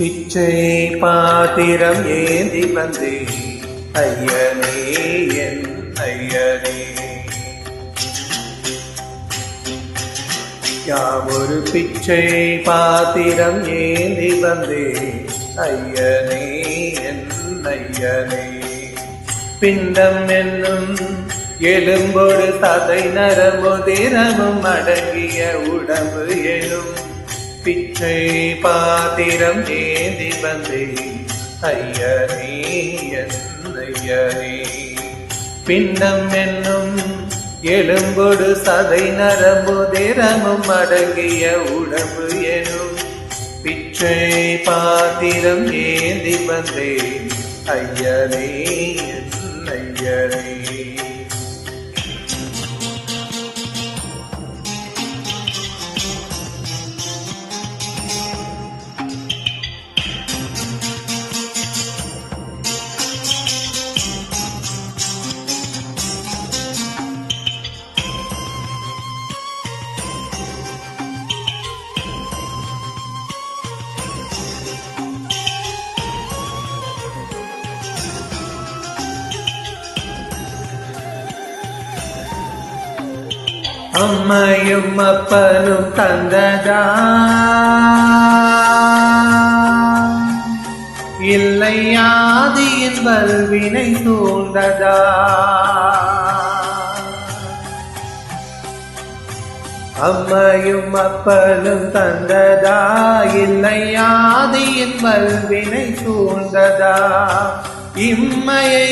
பிச்சை பாத்திரம் ஏந்தி வந்தே ஐயனே என் ஐயனே, யாவொரு பிச்சை பாத்திரம் ஏந்தி வந்தே ஐயனே என் ஐயனே, பிண்டம் என்னும் எலும்பொடு சதை நரமுதிரமும் அடங்கிய உடம்பு எனும் பிச்சை பாத்திரம் ஏந்தி வந்தே ஐயனே என் ஐயனே, பிண்டம் என்னும் எலும்பொடு சதை நரமுதிரமும் அடங்கிய உடம்பு எனும் பிச்சை பாத்திரம் ஏந்தி வந்தே ஐயனே என் ஐயனே. அம்மையும் அப்பனும் தந்ததா இல்லை ஆதியின் வல்வினை சூழ்ந்ததா, அம்மையும் அப்பனும் தந்ததா இல்லை ஆதியின் வல்வினை சூழ்ந்ததா, இம்மையானறியாததா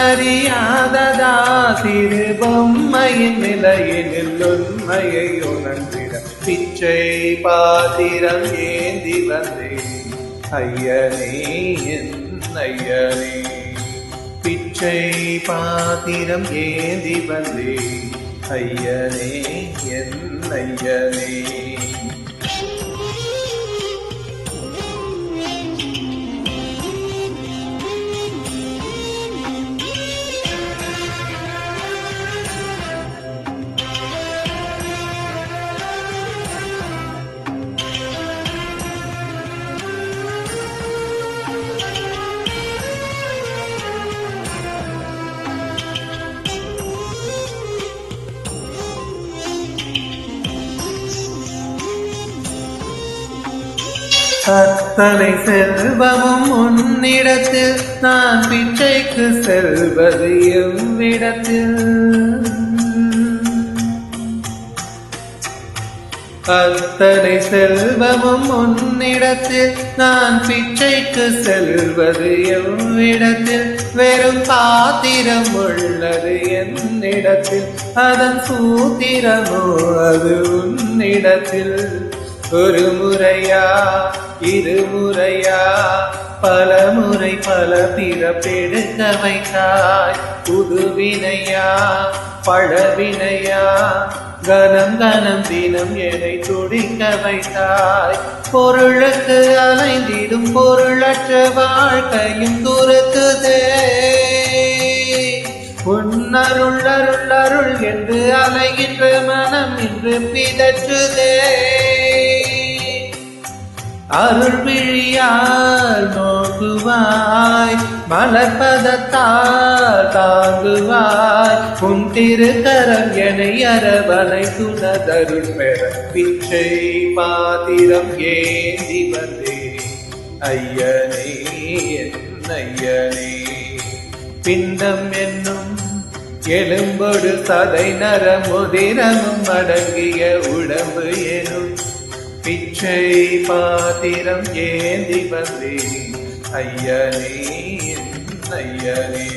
இம்மையானறியாததா, சிறு பொம்மையின் நிலையினில் உண்மையை உணர்ந்திட பிச்சை பாத்திரம் ஏந்தி வந்தே ஐயனே என் ஐயனே, பிச்சை பாத்திரம் ஏந்தி வந்தே ஐயனே என் ஐயனே. அத்தனை செல்வமும் உன்னிடத்தில் நான் பிச்சைக்கு செல்வது எவ்விடத்தில், அத்தனை செல்வமும் உன்னிடத்தில் நான் பிச்சைக்கு செல்வது எவ்விடத்தில், வெறும் பாத்திரம் உள்ளது என்னிடத்தில் அதன் சூத்திரமோ அது உன்னிடத்தில், ஒரு முறையா இருமுறையா பல முறை பல பிறப்பெடுக்க வைத்தாய், புதுவினையா பழவினையா கனம் கனம் தினம் என்னை துடிக்க வைத்தாய், பொருளுக்கு அலைந்திடும் பொருளற்ற வாழ்க்கையும் துரத்துதே, உன்னருள் அருள் அருள் என்று அலைகின்ற மனம் இன்று பிதற்றுதே, அருள் விழியால் நோக்குவாய் மலர்பதத்தால் தாங்குவாய், உன் திருக்கரம் என்னை அரவணை துணதருள் பெற பிச்சை பாத்திரம் ஏந்தி வந்தே ஐயனே என் ஐயனே, பிண்டம் என்னும் எலும்பொடு சதை நரமுதிரமும் அடங்கிய உடம்பு எனும் பிச்சை பாத்திரம் ஏந்தி வந்தே ஐயனே ஐயனே.